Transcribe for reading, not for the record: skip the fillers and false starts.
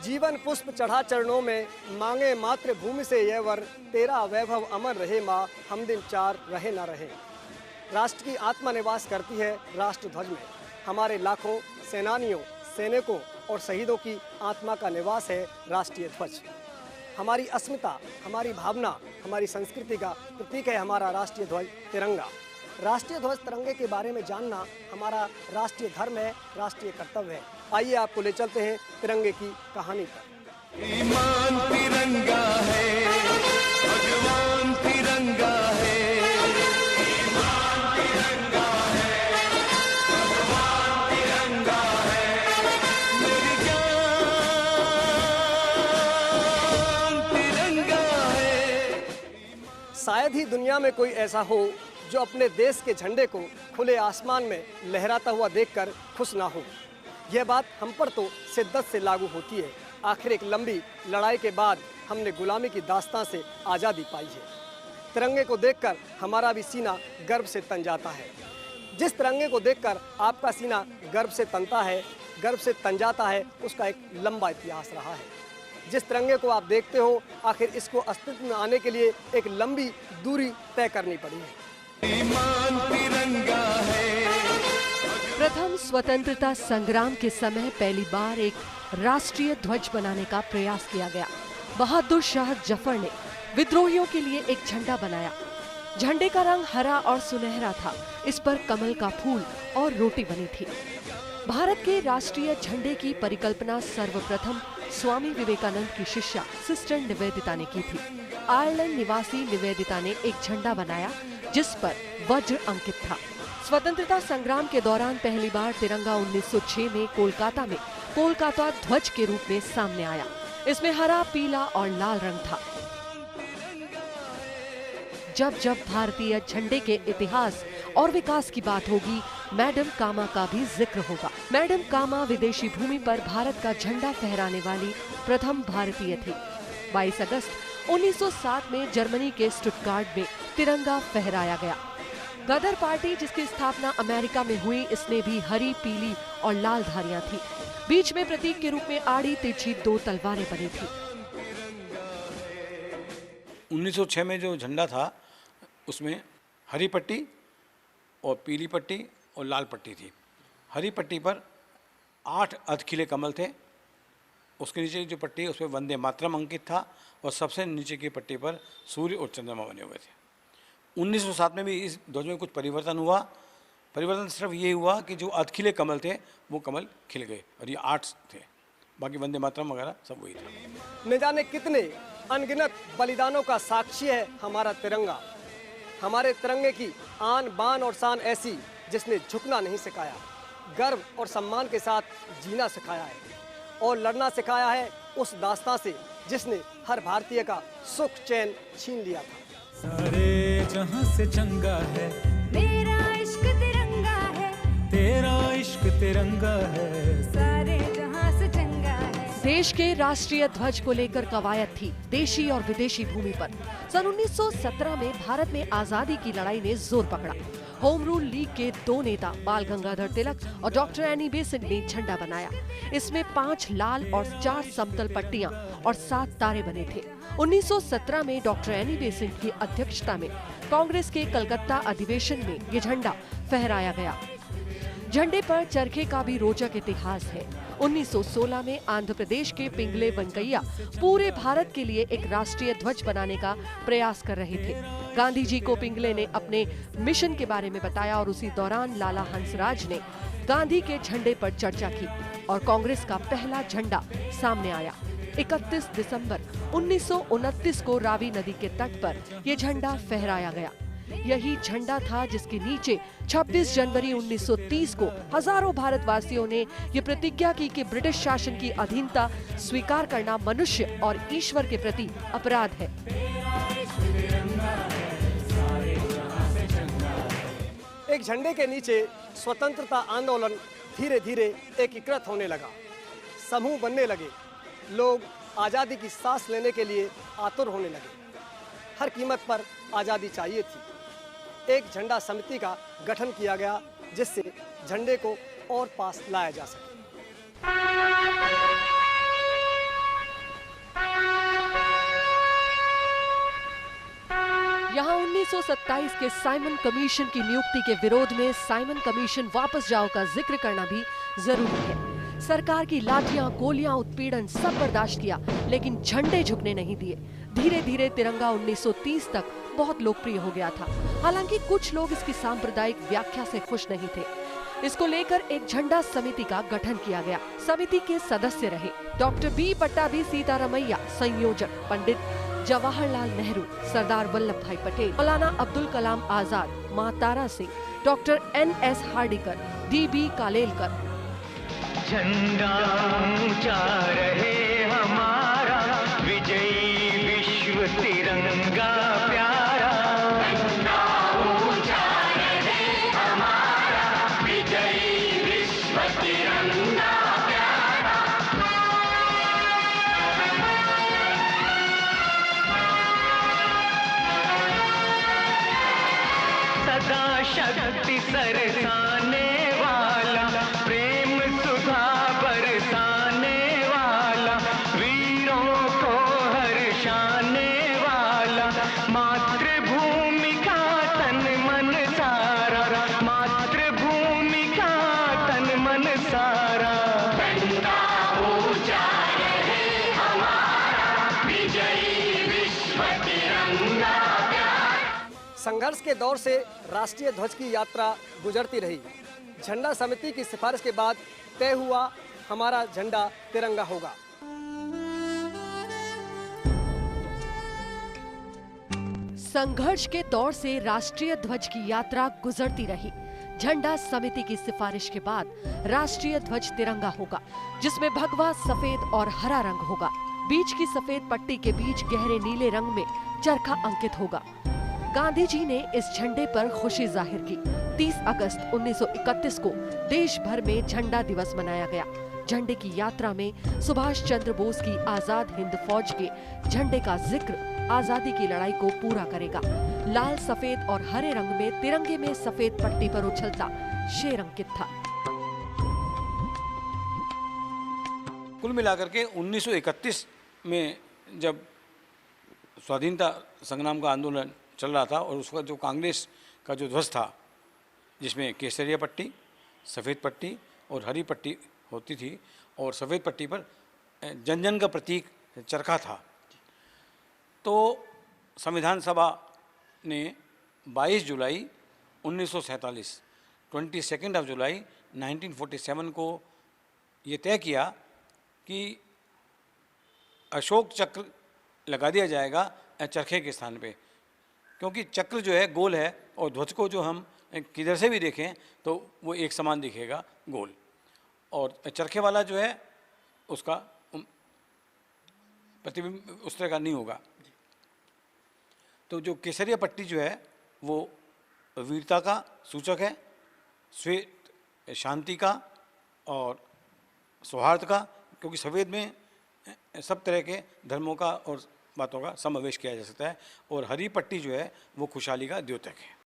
जीवन पुष्प चढ़ा चरणों में, मांगे मातृभूमि से यह वर, तेरा वैभव अमर रहे माँ, हम दिन चार रहे ना रहे। राष्ट्र की आत्मा निवास करती है राष्ट्र ध्वज में। हमारे लाखों सेनानियों, सैनिकों और शहीदों की आत्मा का निवास है राष्ट्रीय ध्वज। हमारी अस्मिता, हमारी भावना, हमारी संस्कृति का प्रतीक है हमारा राष्ट्रीय ध्वज तिरंगा। राष्ट्रीय ध्वज तिरंगे के बारे में जानना हमारा राष्ट्रीय धर्म है, राष्ट्रीय कर्तव्य है। आइए आपको ले चलते हैं तिरंगे की कहानी पर। ईमान तिरंगा है, भगवान तिरंगा है, ईमान तिरंगा है, भगवान तिरंगा है, मेरी जान तिरंगा है। शायद ही दुनिया में कोई ऐसा हो जो अपने देश के झंडे को खुले आसमान में लहराता हुआ देखकर खुश ना हो। यह बात हम पर तो शिद्दत से लागू होती है। आखिर एक लंबी लड़ाई के बाद हमने गुलामी की दास्तां से आज़ादी पाई है। तिरंगे को देखकर हमारा भी सीना गर्व से तन जाता है। जिस तिरंगे को देखकर आपका सीना गर्व से तनता है, गर्व से तन जाता है, उसका एक लंबा इतिहास रहा है। जिस तिरंगे को आप देखते हो, आखिर इसको अस्तित्व में आने के लिए एक लंबी दूरी तय करनी पड़ी है। ईमान तिरंगा है। प्रथम स्वतंत्रता संग्राम के समय पहली बार एक राष्ट्रीय ध्वज बनाने का प्रयास किया गया। बहादुर शाह जफर ने विद्रोहियों के लिए एक झंडा बनाया। झंडे का रंग हरा और सुनहरा था। इस पर कमल का फूल और रोटी बनी थी। भारत के राष्ट्रीय झंडे की परिकल्पना सर्वप्रथम स्वामी विवेकानंद की शिष्या सिस्टर निवेदिता ने की थी। आयरलैंड निवासी निवेदिता ने एक झंडा बनाया जिस पर वज्र अंकित था। स्वतंत्रता संग्राम के दौरान पहली बार तिरंगा 1906 में कोलकाता ध्वज के रूप में सामने आया। इसमें हरा, पीला और लाल रंग था। जब जब भारतीय झंडे के इतिहास और विकास की बात होगी, मैडम कामा का भी जिक्र होगा। मैडम कामा विदेशी भूमि पर भारत का झंडा फहराने वाली प्रथम भारतीय थी। 22 अगस्त 1907 में जर्मनी के स्टुटगार्ट में तिरंगा फहराया गया। गदर पार्टी, जिसकी स्थापना अमेरिका में हुई, इसमें भी हरी, पीली और लाल धारियां थी। बीच में प्रतीक के रूप में आड़ी तिरछी 2 तलवारें बनी थी। 1906 में जो झंडा था उसमें हरी पट्टी और पीली पट्टी और लाल पट्टी थी। हरी पट्टी पर 8 अधखिले कमल थे। उसके नीचे की जो पट्टी है उसमें वंदे मातरम अंकित था और सबसे नीचे की पट्टी पर सूर्य और चंद्रमा बने हुए थे। 1907 में भी इस ध्वज में कुछ परिवर्तन हुआ। परिवर्तन सिर्फ ये हुआ कि जो अधखिले कमल थे वो कमल खिल गए और ये 8 थे। बाकी वंदे मातरम वगैरह सब वही था। न जाने कितने अनगिनत बलिदानों का साक्षी है हमारा तिरंगा। हमारे तिरंगे की आन बान और शान ऐसी जिसने झुकना नहीं सिखाया, गर्व और सम्मान के साथ जीना सिखाया है और लड़ना सिखाया है उस दास्तां से जिसने हर भारतीय का सुख चैन छीन लिया था। सारे जहां से चंगा है मेरा इश्क तिरंगा है, तेरा इश्क तिरंगा है, सारे जहां से चंगा है। देश के राष्ट्रीय ध्वज को लेकर कवायद थी देशी और विदेशी भूमि पर। सन 1917 में भारत में आजादी की लड़ाई ने जोर पकड़ा। होम रूल लीग के 2 नेता बाल गंगाधर तिलक और डॉक्टर एनी बेसेंट ने झंडा बनाया। इसमें 5 लाल और 4 समतल पट्टियां और 7 तारे बने थे। 1917 में डॉक्टर एनी बेसेंट की अध्यक्षता में कांग्रेस के कलकत्ता अधिवेशन में ये झंडा फहराया गया। झंडे पर चरखे का भी रोचक इतिहास है। 1916 में आंध्र प्रदेश के पिंगले वेंकैया पूरे भारत के लिए एक राष्ट्रीय ध्वज बनाने का प्रयास कर रहे थे। गांधी जी को पिंगले ने अपने मिशन के बारे में बताया और उसी दौरान लाला हंसराज ने गांधी के झंडे पर चर्चा की और कांग्रेस का पहला झंडा सामने आया। 31 दिसंबर 1929 को रावी नदी के तट पर यह झंडा फहराया गया। यही झंडा था जिसके नीचे 26 जनवरी 1930 को हजारों भारतवासियों ने ये प्रतिज्ञा की कि ब्रिटिश शासन की अधीनता स्वीकार करना मनुष्य और ईश्वर के प्रति अपराध है। एक झंडे के नीचे स्वतंत्रता आंदोलन धीरे धीरे एकीकृत होने लगा। समूह बनने लगे। लोग आज़ादी की सांस लेने के लिए आतुर होने लगे। हर कीमत पर आज़ादी चाहिए थी। एक झंडा समिति का गठन किया गया जिससे झंडे को और पास लाया जा सके। 1927 के साइमन कमीशन की नियुक्ति के विरोध में साइमन कमीशन वापस जाओ का जिक्र करना भी जरूरी है। सरकार की लाठियां, गोलियां, उत्पीड़न सब बर्दाश्त किया, लेकिन झंडे झुकने नहीं दिए। धीरे धीरे तिरंगा 1930 तक बहुत लोकप्रिय हो गया था। हालांकि कुछ लोग इसकी सांप्रदायिक व्याख्या से खुश नहीं थे। इसको लेकर एक झंडा समिति का गठन किया गया। समिति के सदस्य रहे डॉक्टर बी पट्टाभी सीतारामैया संयोजक, पंडित जवाहरलाल नेहरू, सरदार वल्लभ भाई पटेल, मौलाना अब्दुल कलाम आजाद, मां Tara Singh, doctor NS Hardikar, DB Kalelkar. झंडा ऊंचा रहे हमारा, विजयी विश्व तिरंगा प्यारा। झंडा ऊंचा रहे हमारा, विजयी विश्व तिरंगा प्यारा। सदा शक्ति सरसाने वाला, प्रेम सुधा बरसाने वाला, वीरों को हर्षाने वाला, मातृभूमि का तन मन सारा, मातृभूमि का तन मन सारा। झंडा ऊंचा रहे हमारा, विजयी विश्व तिरंगा प्यारा। संघर्ष के दौर से राष्ट्रीय ध्वज की यात्रा गुजरती रही। झंडा समिति की सिफारिश के बाद तय हुआ हमारा झंडा तिरंगा होगा। संघर्ष के दौर से राष्ट्रीय ध्वज की यात्रा गुजरती रही। झंडा समिति की सिफारिश के बाद राष्ट्रीय ध्वज तिरंगा होगा, जिसमें भगवा सफेद और हरा रंग होगा। बीच की सफेद पट्टी के बीच गहरे नीले रंग में चरखा अंकित होगा। गांधी जी ने इस झंडे पर खुशी जाहिर की। 30 अगस्त 1931 को देश भर में झंडा दिवस मनाया गया। झंडे की यात्रा में सुभाष चंद्र बोस की आजाद हिंद फौज के झंडे का जिक्र आजादी की लड़ाई को पूरा करेगा। लाल, सफेद और हरे रंग में तिरंगे में सफेद पट्टी पर उछलता शेर अंकित था। कुल मिलाकर के 1931 में जब स्वाधीनता संग्राम का आंदोलन चल रहा था और उसका जो कांग्रेस का जो ध्वज था, जिसमें केसरिया पट्टी, सफ़ेद पट्टी और हरी पट्टी होती थी, और सफ़ेद पट्टी पर जन जन का प्रतीक चरखा था, तो संविधान सभा ने 22 जुलाई 1947 22 जुलाई 1947 को ये तय किया कि अशोक चक्र लगा दिया जाएगा चरखे के स्थान पे, क्योंकि चक्र जो है गोल है और ध्वज को जो हम किधर से भी देखें तो वो एक समान दिखेगा गोल, और चरखे वाला जो है उसका प्रतिबिंब उस तरह का नहीं होगा। तो जो केसरिया पट्टी जो है वो वीरता का सूचक है, श्वेत शांति का और सौहार्द का, क्योंकि सफ़ेद में सब तरह के धर्मों का और बातों का समावेश किया जा सकता है, और हरी पट्टी जो है वो खुशहाली का द्योतक है।